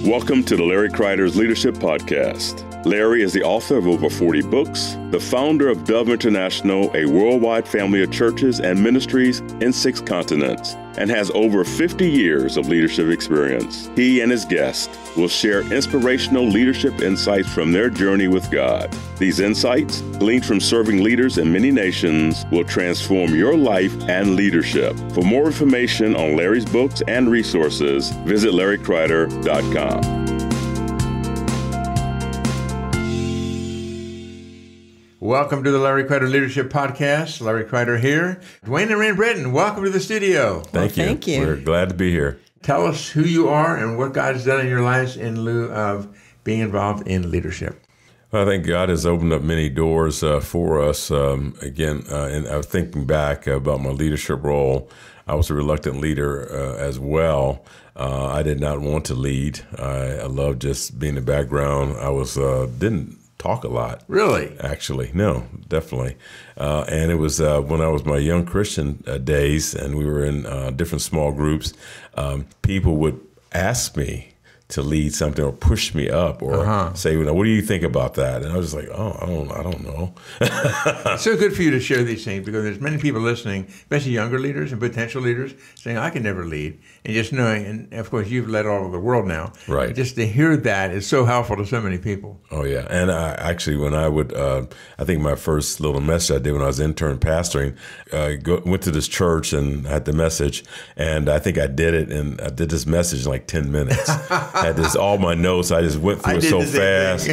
Welcome to the Larry Kreider's Leadership Podcast. Larry is the author of over 40 books, the founder of Dove International, a worldwide family of churches and ministries in 6 continents, and has over 50 years of leadership experience. He and his guests will share inspirational leadership insights from their journey with God. These insights, gleaned from serving leaders in many nations, will transform your life and leadership. For more information on Larry's books and resources, visit LarryKreider.com. Welcome to the Larry Kreider Leadership Podcast. Larry Kreider here. Duane and Reyna Britton, welcome to the studio. Thank you. We're glad to be here. Tell us who you are and what God has done in your lives in lieu of being involved in leadership. Well, I think God has opened up many doors for us. And I was thinking back about my leadership role. I was a reluctant leader as well. I did not want to lead. I loved just being in the background. I didn't talk a lot. Really? Actually, no, definitely. And it was when I was my young Christian days, and we were in different small groups. People would ask me to lead something or push me up or say, what do you think about that? And I was just like, I don't know. It's so good for you to share these things because there's many people listening, especially younger leaders and potential leaders, saying, I can never lead. And just knowing, and of course, you've led all over the world now. Right. Just to hear that is so helpful to so many people. Oh, yeah. And when I would, I think my first little message I did when I was intern pastoring, went to this church and had the message. And I think I did it, and I did this message in like 10 minutes. I had all my notes. I just went through it so fast.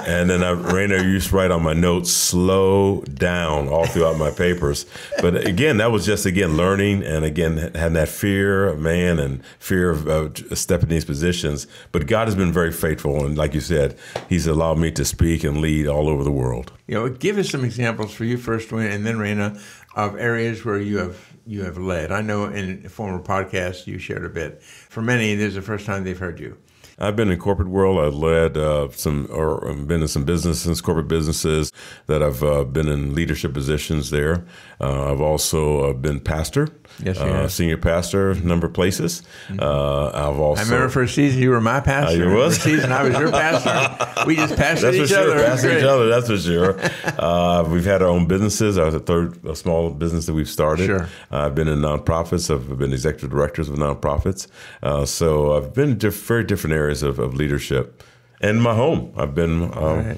And then Reyna used to write on my notes, slow down, all throughout my papers. But again, that was just, learning. And again, having that fear of man and fear of stepping these positions. But God has been very faithful. And like you said, he's allowed me to speak and lead all over the world. Give us some examples for you first, Duane, and then Reyna, of areas where you have led. I know in a former podcast you shared a bit. For many, this is the first time they've heard you. I've been in corporate world. I've led been in some businesses, corporate businesses that I've been in leadership positions there. I've also been pastor. Yes, you have. Senior pastor, a number of places. Mm-hmm. I remember for a season you were my pastor. You was? For a season I was your pastor. We just pastored each other. Pastored each other, that's for sure. We've had our own businesses. I was a small business that we've started. Sure. I've been in nonprofits. I've been executive directors of nonprofits. So I've been in very different areas of leadership. And my home. I've been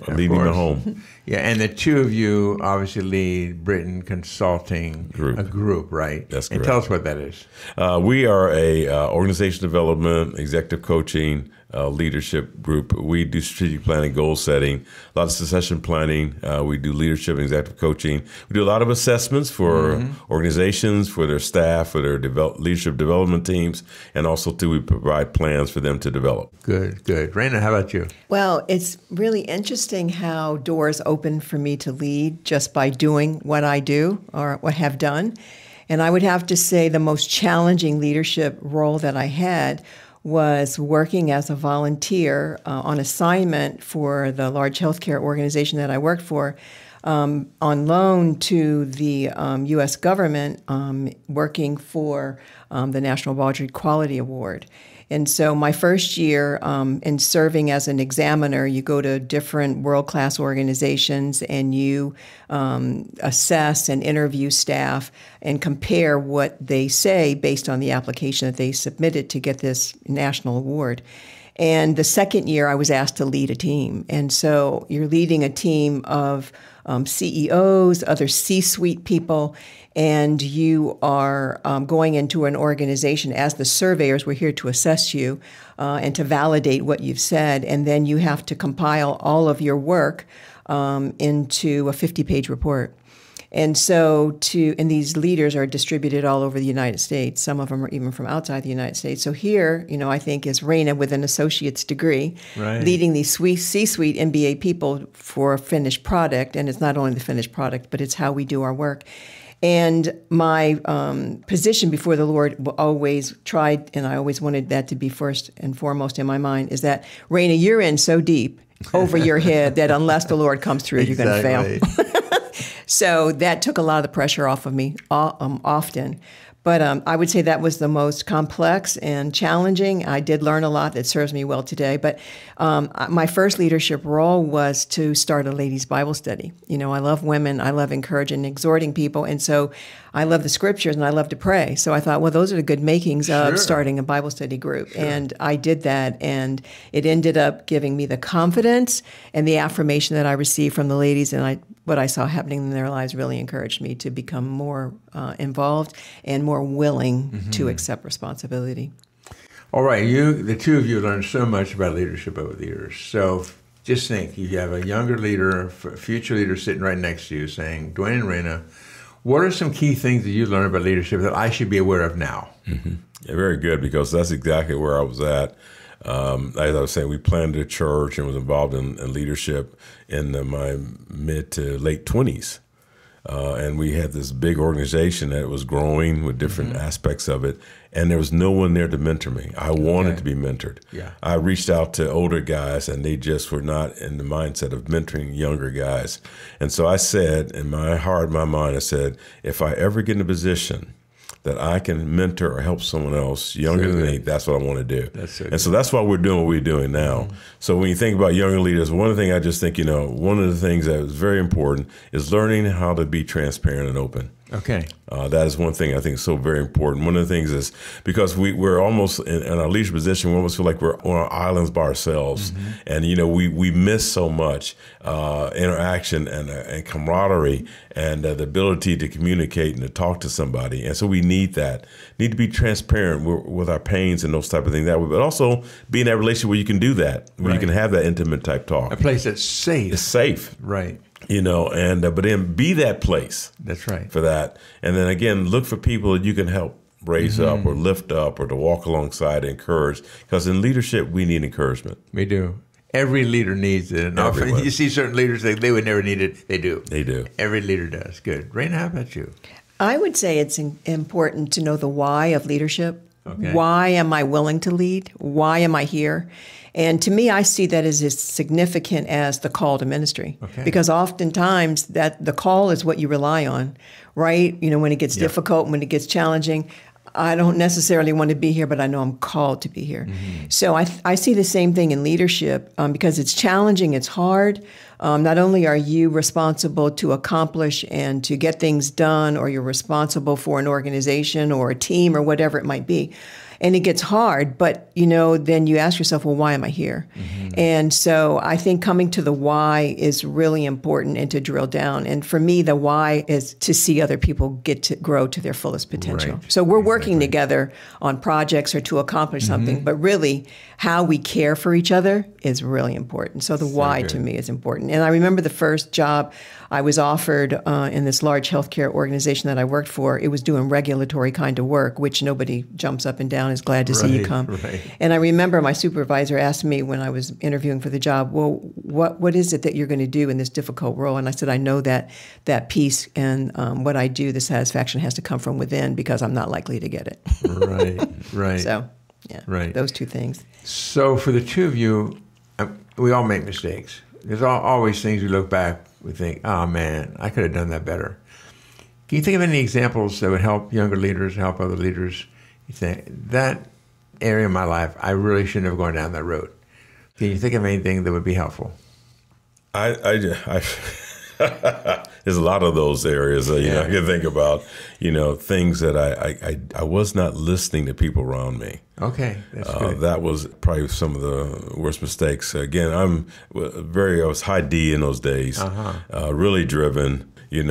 leading my home. Yeah, and the two of you obviously lead Britton Consulting Group, right? That's correct. And tell us what that is. We are a organization development, executive coaching, leadership group. We do strategic planning, goal setting, a lot of succession planning. We do leadership and executive coaching. We do a lot of assessments for organizations, for their staff, for their leadership development teams, and also we provide plans for them to develop. Good. Reyna, how about you? Well, it's really interesting how doors open for me to lead just by doing what I do or what I have done. And I would have to say the most challenging leadership role that I had was working as a volunteer on assignment for the large healthcare organization that I worked for, on loan to the U.S. government, working for the National Water Quality Award. And so my first year in serving as an examiner, you go to different world-class organizations and you assess and interview staff and compare what they say based on the application that they submitted to get this national award. And the second year, I was asked to lead a team. And so you're leading a team of CEOs, other C-suite people, and you are going into an organization as the surveyors. We're here to assess you and to validate what you've said. And then you have to compile all of your work into a 50-page report. And so and these leaders are distributed all over the United States. Some of them are even from outside the United States. So here, I think is Reyna with an associate's degree, leading these C-suite MBA people for a finished product. And it's not only the finished product, but it's how we do our work. And my position before the Lord always tried, and I always wanted that to be first and foremost in my mind, is that, Reyna, you're in so deep over your head that unless the Lord comes through, you're going to fail. So that took a lot of the pressure off of me often. But I would say that was the most complex and challenging. I did learn a lot that serves me well today. But my first leadership role was to start a ladies' Bible study. You know, I love women. I love encouraging and exhorting people. And so I love the scriptures and I love to pray. So I thought, well, those are the good makings of starting a Bible study group. Sure. And I did that. And it ended up giving me the confidence and the affirmation that I received from the ladies. And what I saw happening in their lives really encouraged me to become more involved and more willing to accept responsibility. All right, the two of you learned so much about leadership over the years. So just think, you have a younger leader, a future leader sitting right next to you saying, Duane and Reyna, what are some key things that you learned about leadership that I should be aware of now? Yeah, very good, because that's exactly where I was at. As I was saying, we planted a church and was involved in leadership in my mid to late 20s. And we had this big organization that was growing with different aspects of it. And there was no one there to mentor me. I wanted to be mentored. Yeah. I reached out to older guys, and they just were not in the mindset of mentoring younger guys. And so I said, in my heart, my mind, I said, if I ever get in a position that I can mentor or help someone else younger than me, that's what I want to do. So that's why we're doing what we're doing now. So when you think about younger leaders, one of the things I just think, one of the things that is very important is learning how to be transparent and open. Okay. That is one thing I think is so very important. One of the things is because we're almost in our leadership position, we almost feel like we're on our islands by ourselves. And, we miss so much interaction and camaraderie and the ability to communicate and to talk to somebody. And so we need that. Need to be transparent with our pains and those type of things that way, but also be in that relationship where you can do that, where you can have that intimate type talk. A place that's safe. It's safe. Right. But then be that place. That's right. For that. And then again, look for people that you can help raise up or lift up or to walk alongside, encourage. Because in leadership, we need encouragement. We do. Every leader needs it. And often you see certain leaders say they would never need it. They do. They do. Every leader does. Good. Reyna, how about you? I would say it's important to know the why of leadership. Okay. Why am I willing to lead? Why am I here? And to me, I see that as significant as the call to ministry. Okay. Because oftentimes that the call is what you rely on, right? When it gets difficult, when it gets challenging, I don't necessarily want to be here, but I know I'm called to be here. So I see the same thing in leadership because it's challenging, it's hard. Not only are you responsible to accomplish and to get things done, or you're responsible for an organization or a team or whatever it might be, and it gets hard, but, then you ask yourself, well, why am I here? And so I think coming to the why is really important and to drill down. And for me, the why is to see other people get to grow to their fullest potential. Right. So we're working together on projects or to accomplish something, but really how we care for each other is really important. So the why to me is important. And I remember the first job I was offered in this large healthcare organization that I worked for. It was doing regulatory kind of work, which nobody jumps up and down is glad to see you come. Right. And I remember my supervisor asked me when I was interviewing for the job, well, what is it that you're going to do in this difficult role? And I said, I know that peace and what I do, the satisfaction has to come from within because I'm not likely to get it. Right. So, those two things. So for the two of you, we all make mistakes. There's always things we look back, we think, oh man, I could have done that better. Can you think of any examples that would help younger leaders, help other leaders? You think, that area of my life, I really shouldn't have gone down that road. Can you think of anything that would be helpful? There's a lot of those areas I can think about, things that I was not listening to people around me. Okay, that's good. That was probably some of the worst mistakes. Again, I was high D in those days, really driven. We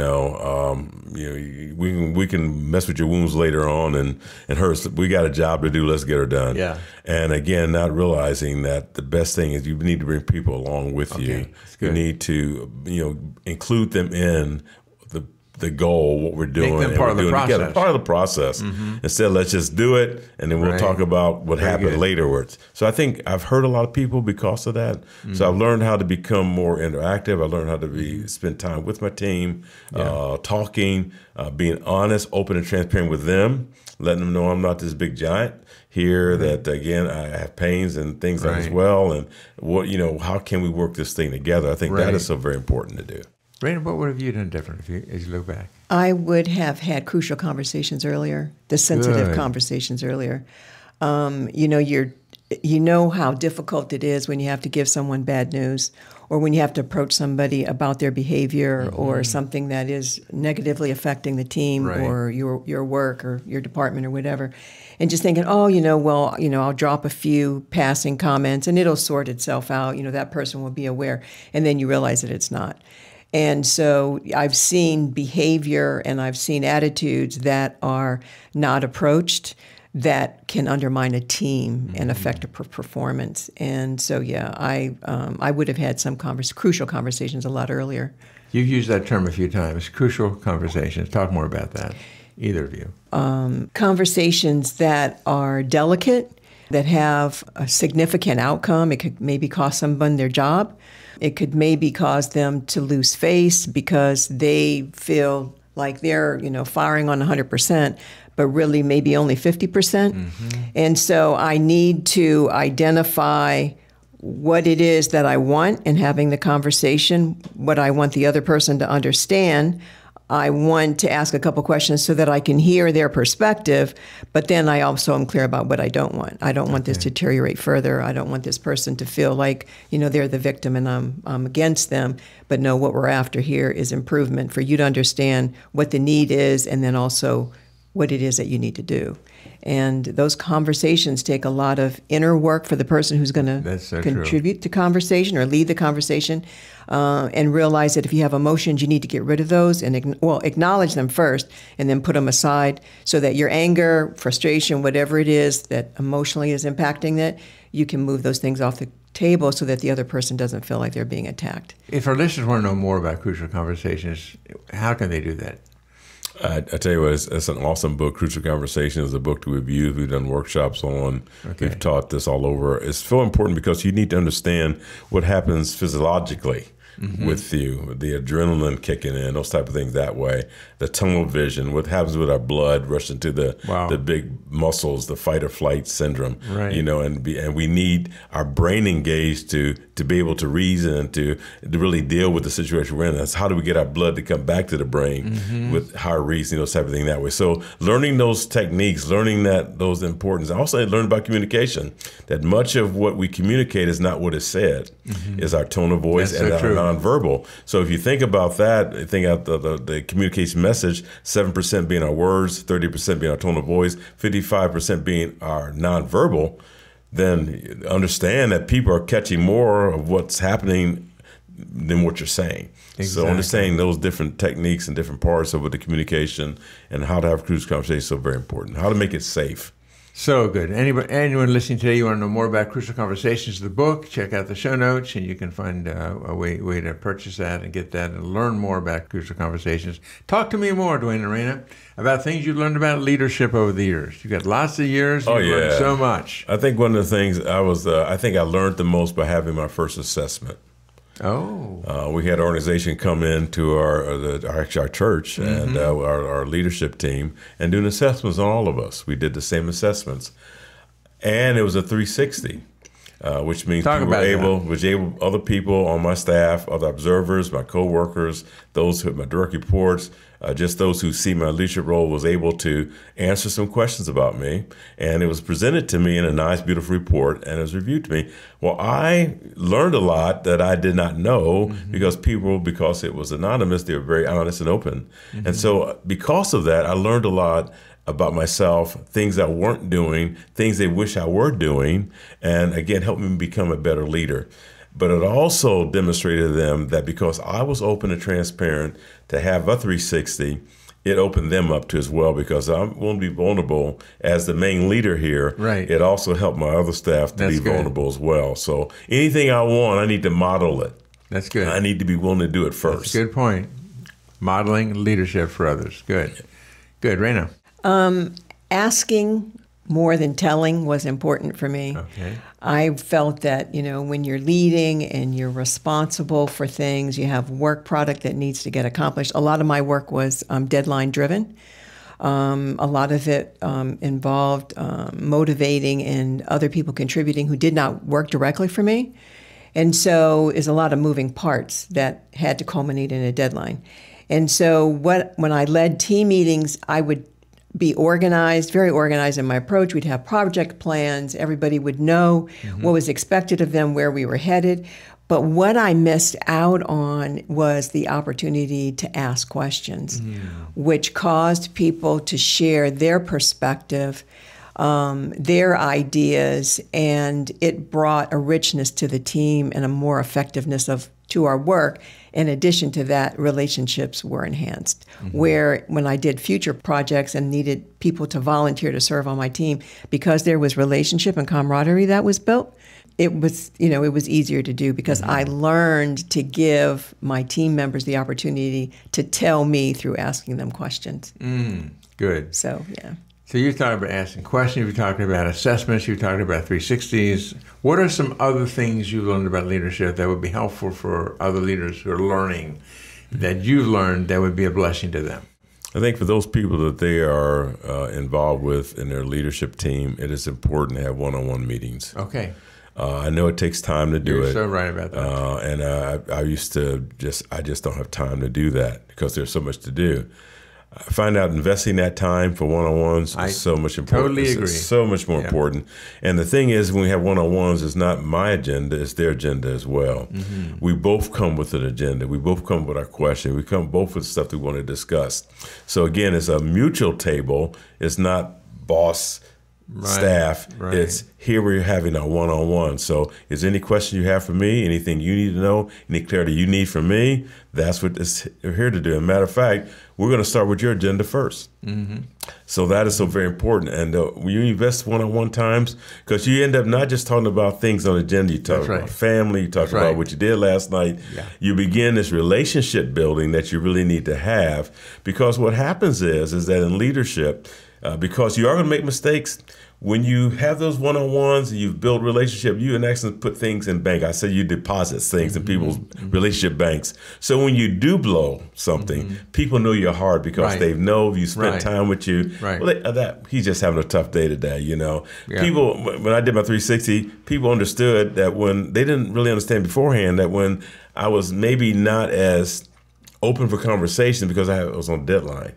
can mess with your wounds later on and hurt. We got a job to do. Let's get her done. Yeah. And again, not realizing that the best thing is you need to bring people along with you. You need to include them in the goal, what we're doing. Make them part of the process. Together, part of the process. Instead, let's just do it, and then we'll talk about what happened laterwards. So I think I've hurt a lot of people because of that. So I've learned how to become more interactive. I learned how to spend time with my team, talking, being honest, open and transparent with them, letting them know I'm not this big giant here, that again, I have pains and things as well. And how can we work this thing together? I think that is so very important to do. Reyna, what would have you done different as you look back? I would have had crucial conversations earlier, the sensitive conversations earlier. You know how difficult it is when you have to give someone bad news, or when you have to approach somebody about their behavior or something that is negatively affecting the team or your work or your department or whatever. And just thinking, I'll drop a few passing comments and it'll sort itself out. That person will be aware. And then you realize that it's not. And so I've seen behavior and I've seen attitudes that are not approached that can undermine a team and affect a performance. And so, I would have had some crucial conversations a lot earlier. You've used that term a few times, crucial conversations. Talk more about that, either of you. Conversations that are delicate, that have a significant outcome. It could maybe cost someone their job. It could maybe cause them to lose face because they feel like they're, firing on 100%, but really maybe only 50%. And so I need to identify what it is that I want in having the conversation, what I want the other person to understand. I want to ask a couple questions so that I can hear their perspective, but then I also am clear about what I don't want. I don't want this to deteriorate further. I don't want this person to feel like, they're the victim and I'm against them. But no, what we're after here is improvement, for you to understand what the need is and then also what it is that you need to do. And those conversations take a lot of inner work for the person who's going to contribute to conversation or lead the conversation, and realize that if you have emotions, you need to get rid of those and acknowledge them first and then put them aside so that your anger, frustration, whatever it is that emotionally is impacting it, you can move those things off the table so that the other person doesn't feel like they're being attacked. If our listeners want to know more about crucial conversations, how can they do that? I tell you what, it's an awesome book. Crucial Conversation is a book that we've used. We've done workshops on. We've taught this all over. It's so important because you need to understand what happens physiologically with you, the adrenaline kicking in, those type of things that way, the tunnel vision, what happens with our blood rushing to the big muscles, the fight or flight syndrome, and we need our brain engaged to be able to reason and to really deal with the situation we're in. That's how do we get our blood to come back to the brain with higher reasoning, those type of things that way. So learning those techniques, learning those importance. I also learned about communication, that much of what we communicate is not what is said, is our tone of voice and our nonverbal. So if you think about that, think about the communication message, 7% being our words, 30% being our tone of voice, 55% being our nonverbal, then understand that people are catching more of what's happening than what you're saying. Exactly. So understanding those different techniques and different parts of the communication and how to have crucial conversations is so very important. How to make it safe. So good. Anyone listening today, you want to know more about Crucial Conversations, the book, check out the show notes, and you can find a way to purchase that and get that and learn more about Crucial Conversations. Talk to me more, Duane and Reyna, about things you've learned about leadership over the years. You've got lots of years. You've learned so much. I think one of the things I think I learned the most by having my first assessment. We had an organization come into our church and our leadership team and doing assessments on all of us. We did the same assessments, and it was a 360, which means other people on my staff, other observers, my coworkers, those who my direct reports, just those who see my leadership role, was able to answer some questions about me, and it was presented to me in a nice, beautiful report, and it was reviewed to me. Well, I learned a lot that I did not know because it was anonymous, they were very honest and open. And so because of that, I learned a lot about myself, things I weren't doing, things they wish I were doing, and again, helped me become a better leader. But it also demonstrated to them that because I was open and transparent to have a 360, it opened them up to as well, because I'm willing to be vulnerable as the main leader here. Right. It also helped my other staff to be vulnerable as well. So anything I want, I need to model it. That's good. I need to be willing to do it first. That's a good point. Modeling leadership for others. Good. Good. Reyna. Asking more than telling was important for me. Okay. I felt that, when you're leading and you're responsible for things, you have work product that needs to get accomplished. A lot of my work was deadline driven. A lot of it involved motivating and other people contributing who did not work directly for me. And so is a lot of moving parts that had to culminate in a deadline. And so when I led team meetings, I would be organized, very organized in my approach. We'd have project plans. Everybody would know what was expected of them, where we were headed. But what I missed out on was the opportunity to ask questions, which caused people to share their perspective, their ideas, and it brought a richness to the team and a more effectiveness to our work. In addition to that, relationships were enhanced, where when I did future projects and needed people to volunteer to serve on my team, because there was relationship and camaraderie that was built, it was easier to do because I learned to give my team members the opportunity to tell me through asking them questions. Good. So, yeah. So you're talking about asking questions, you're talking about assessments, you're talking about 360s. What are some other things you've learned about leadership that would be helpful for other leaders who are learning, that you've learned that would be a blessing to them? I think for those people that they are involved with in their leadership team, it is important to have one-on-one meetings. Okay. I know it takes time to do You're it. so right about that. And I used to I just don't have time to do that because there's so much to do. I find out investing that time for one-on-ones is so much important. Totally agree. It's so much more important. And the thing is, when we have one-on-ones, it's not my agenda, it's their agenda as well. We both come with an agenda. We both come with our question. We come both with stuff that we want to discuss. So again, it's a mutual table. It's not boss staff. Right. It's here we're having a one-on-one. So is there any question you have for me? Anything you need to know? Any clarity you need from me? That's what we're here to do. As a matter of fact, we're going to start with your agenda first. So that is so very important. And when you invest one-on-one times, because you end up not just talking about things on the agenda, you talk about family, you talk about what you did last night. You begin this relationship building that you really need to have, because what happens is that in leadership, because you are going to make mistakes. When you have those one-on-ones and you've built relationship, you in essence put things in bank. I say you deposit things in people's relationship banks. So when you do blow something, people know your heart because they know you spent time with you. Well, he's just having a tough day today, you know. People, when I did my 360, people understood that when they didn't really understand beforehand that when I was maybe not as open for conversation because I was on deadline.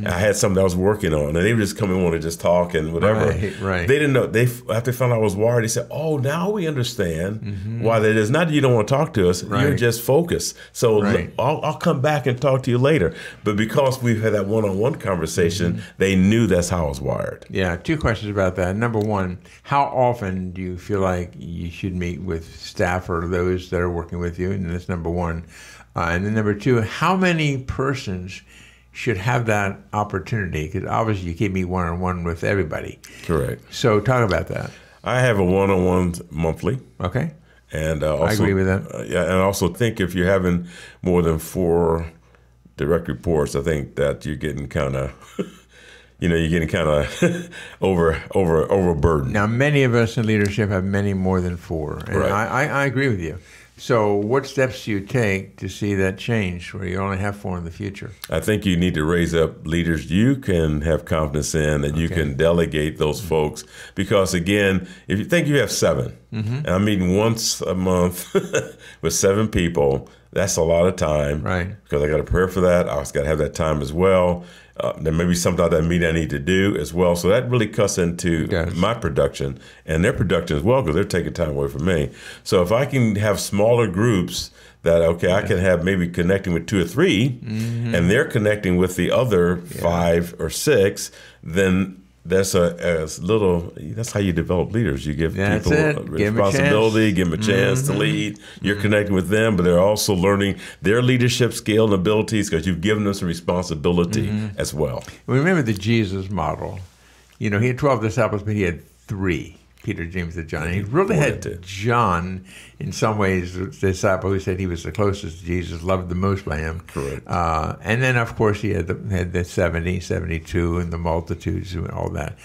I had something I was working on, and they would just come and want to just talk and whatever. They didn't know. After they found out I was wired, they said, "Oh, now we understand why that is. Not that you don't want to talk to us; you're just focused. So I'll come back and talk to you later." But because we've had that one-on-one conversation, they knew that's how I was wired. Yeah, two questions about that. Number one, how often do you feel like you should meet with staff or those that are working with you? And that's number one. And then number two, how many persons should have that opportunity? Because obviously you can't meet one-on-one with everybody. Correct. So talk about that. I have a one-on-one monthly. Okay. And also, I agree with that. And I also think if you're having more than 4 direct reports, I think that you're getting kind of, overburdened. Now, many of us in leadership have many more than 4. And I agree with you. So what steps do you take to see that change where you only have 4 in the future? I think you need to raise up leaders you can have confidence in, that you can delegate those folks. Because again, if you think you have 7, and I'm meeting once a month with 7 people, that's a lot of time. Because I got to prepare for that. I also got to have that time as well. There may be something out that meeting I need to do as well. So that really cuts into my production and their production as well, because they're taking time away from me. So if I can have smaller groups that, I can have maybe connecting with 2 or 3, and they're connecting with the other 5 or 6, then that's that's how you develop leaders. You give people responsibility, give them a chance to lead. You're connecting with them, but they're also learning their leadership skill and abilities because you've given them some responsibility as well. Remember the Jesus model. You know, he had 12 disciples, but he had 3. Peter, James, and John. And he really had John, in some ways, the disciple who said he was the closest to Jesus, loved the most by him. Correct. And then, of course, he had the 70, 72, and the multitudes and all that.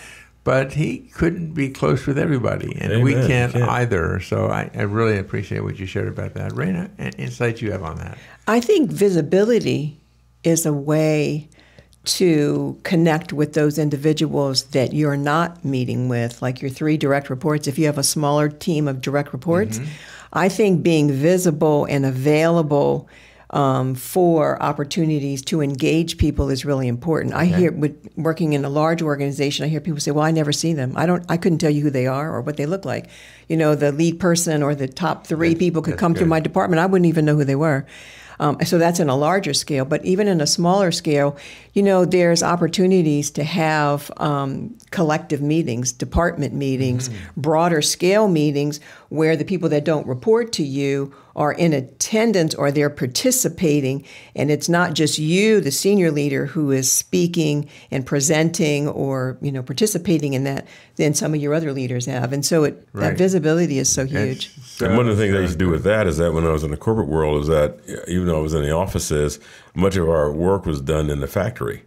But he couldn't be close with everybody, and we can't either. So I really appreciate what you shared about that. Reyna, any insights you have on that? I think visibility is a way to connect with those individuals that you're not meeting with, like your 3 direct reports. If you have a smaller team of direct reports, I think being visible and available for opportunities to engage people is really important. I hear, working in a large organization, I hear people say, well, I never see them. I couldn't tell you who they are or what they look like. You know, the lead person or the top three people could come through my department. I wouldn't even know who they were. So that's in a larger scale. But even in a smaller scale, you know, there's opportunities to have collective meetings, department meetings, broader scale meetings where the people that don't report to you are in attendance or they're participating. And it's not just you, the senior leader, who is speaking and presenting or, you know, participating in that. Then some of your other leaders have. And so that visibility is so huge. And one of the things I used to do with that is that when I was in the corporate world is that even though I was in the offices, much of our work was done in the factory.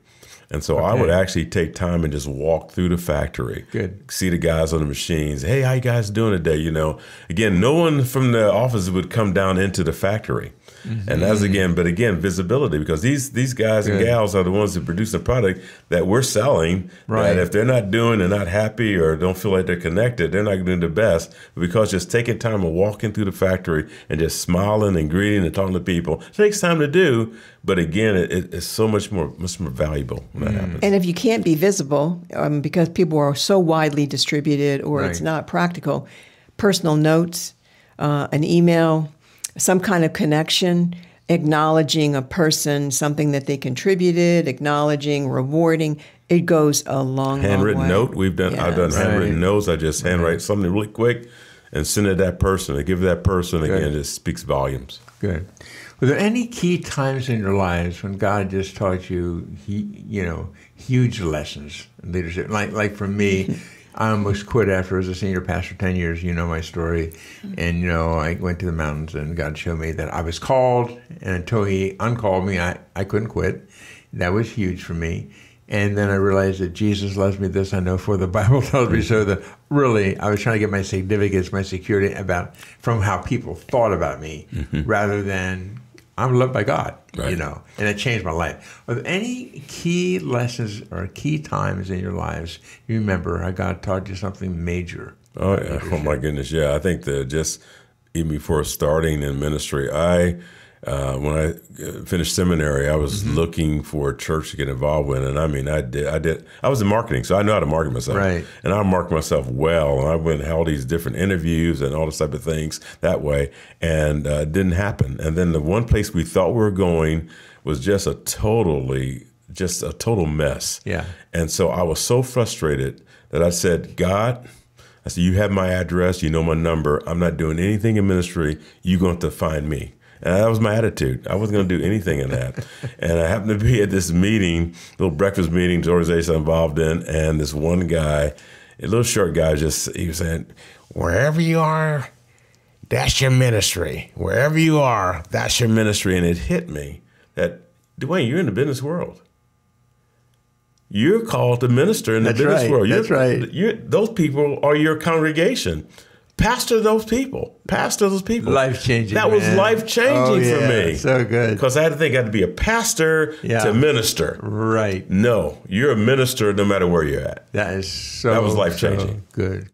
And so I would actually take time and just walk through the factory, see the guys on the machines. Hey, how you guys doing today? You know, again, no one from the office would come down into the factory. And that's but again, visibility, because these guys and gals are the ones that produce the product that we're selling. That if they're not doing, they're not happy or don't feel like they're connected, they're not doing the best. But because just taking time and walking through the factory and just smiling and greeting and talking to people, it takes time to do. But again, it's so much more valuable when that happens. And if you can't be visible, because people are so widely distributed or it's not practical, personal notes, an email, some kind of connection, acknowledging a person, something that they contributed, acknowledging, rewarding, it goes a long, handwritten long way. Note, I've done handwritten notes. I just handwrite something really quick and send it to that person. I give that person, again, it just speaks volumes. Good. Were there any key times in your lives when God just taught you, huge lessons in leadership? Like for me, I almost quit after I was a senior pastor 10 years. You know my story. And, I went to the mountains and God showed me that I was called. And until he uncalled me, I couldn't quit. That was huge for me. And then I realized that Jesus loves me, this I know, for the Bible tells me so. That really, I was trying to get my significance, my security from how people thought about me, rather than I'm loved by God, and it changed my life. Are there any key lessons or key times in your lives you remember how God taught you something major? Oh, yeah. Oh my goodness, yeah. I think that just even before starting in ministry, when I finished seminary, I was looking for a church to get involved with, and I was in marketing, so I know how to market myself. Right. And I market myself well, and I went and held these different interviews and all this type of things that way, and it didn't happen. And then the one place we thought we were going was just a total mess. Yeah. And so I was so frustrated that I said, God, you have my address, you know my number. I'm not doing anything in ministry. You're going to find me. And that was my attitude. I wasn't going to do anything in that. And I happened to be at this meeting, little breakfast meeting, the organization I'm involved in, and this one guy, a little short guy, he was saying, wherever you are, that's your ministry. Wherever you are, that's your ministry. And it hit me that, Duane, you're in the business world. You're called to minister in the business world. That's right. Those people are your congregation. Pastor those people. Life-changing. That was life-changing for me. So good. Because I had to think I had to be a pastor to minister. Right. No, you're a minister no matter where you're at. That was life-changing. So good.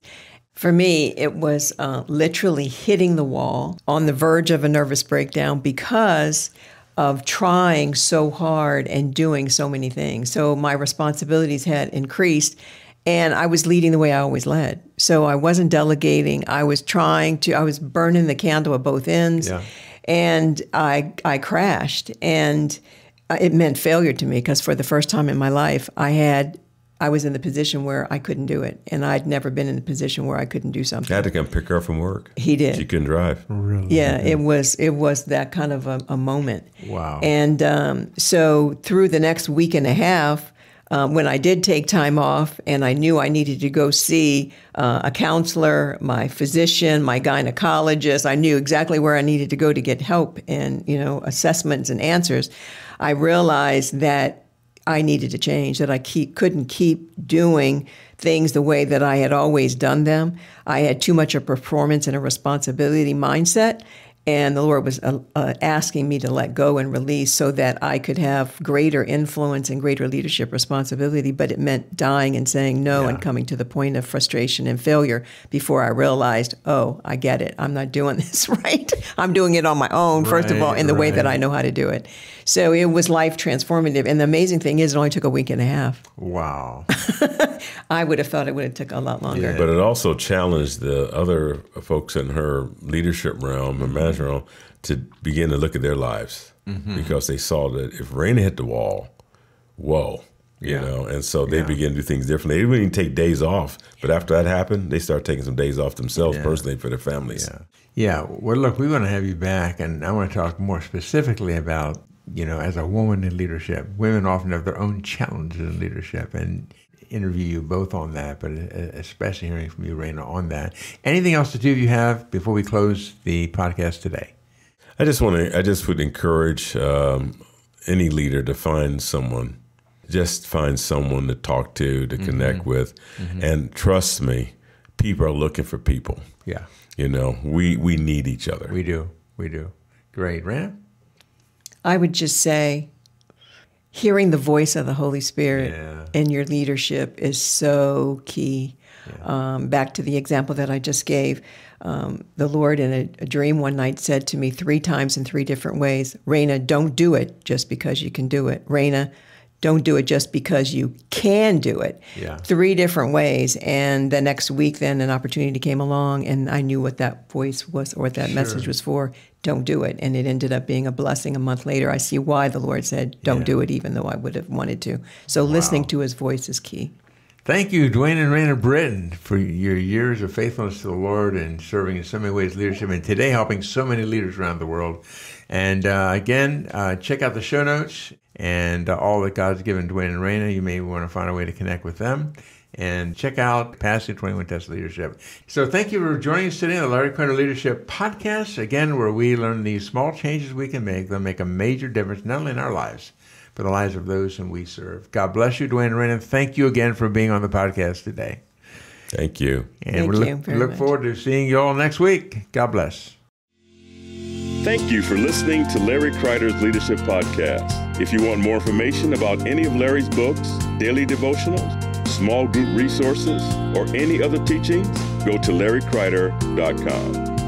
For me, it was literally hitting the wall on the verge of a nervous breakdown because of trying so hard and doing so many things. So my responsibilities had increased. And I was leading the way I always led. So I wasn't delegating. I was burning the candle at both ends. Yeah. And I crashed. And it meant failure to me because for the first time in my life, I was in the position where I couldn't do it. And I'd never been in the position where I couldn't do something. I had to come pick her up from work. He did. She couldn't drive. Really? Yeah, it was that kind of a moment. Wow. And so through the next week and a half, when I did take time off and I knew I needed to go see a counselor, my physician, my gynecologist, I knew exactly where I needed to go to get help and, assessments and answers, I realized that I needed to change, that I couldn't keep doing things the way that I had always done them. I had too much a performance and a responsibility mindset. And the Lord was asking me to let go and release so that I could have greater influence and greater leadership responsibility. But it meant dying and saying no and coming to the point of frustration and failure before I realized, oh, I get it. I'm not doing this right. I'm doing it on my own, first of all, in the way that I know how to do it. So it was life transformative. And the amazing thing is it only took a week and a half. Wow. I would have thought it would have took a lot longer. Yeah. But it also challenged the other folks in her leadership realm and management realm to begin to look at their lives because they saw that if Reyna hit the wall, whoa, you know, and so they began to do things differently. They didn't even take days off, but after that happened, they started taking some days off themselves personally for their families. Yeah. Well, look, we want to have you back, and I want to talk more specifically about, you know, as a woman in leadership. Women often have their own challenges in leadership, and interview you both on that, but especially hearing from you, Reyna, on that. Anything else the two of you have before we close the podcast today? I just would encourage any leader to find someone to talk to connect with, and trust me, people are looking for people. Yeah. You know, we need each other. We do. Great. Reyna? I would just say, hearing the voice of the Holy Spirit in your leadership is so key. Back to the example that I just gave, the Lord in a dream one night said to me 3 times in 3 different ways, Reyna, don't do it just because you can do it. Reyna, don't do it just because you can do it. 3 different ways. And the next week, then an opportunity came along, and I knew what that voice was or what that message was for. Don't do it. And it ended up being a blessing. A month later, I see why the Lord said, don't do it, even though I would have wanted to. So listening to his voice is key. Thank you, Duane and Reyna Britton, for your years of faithfulness to the Lord and serving in so many ways leadership, and today helping so many leaders around the world. And again, check out the show notes and all that God's given Duane and Reyna. You may want to find a way to connect with them. And check out Passing 21 Tests of Leadership. So thank you for joining us today on the Larry Kreider Leadership Podcast, again, where we learn these small changes we can make that make a major difference, not only in our lives, but the lives of those whom we serve. God bless you, Duane and Reyna. Thank you again for being on the podcast today. Thank you. And we look forward to seeing you all next week. God bless. Thank you for listening to Larry Kreider's Leadership Podcast. If you want more information about any of Larry's books, daily devotionals, small group resources, or any other teachings, go to larrykreider.com.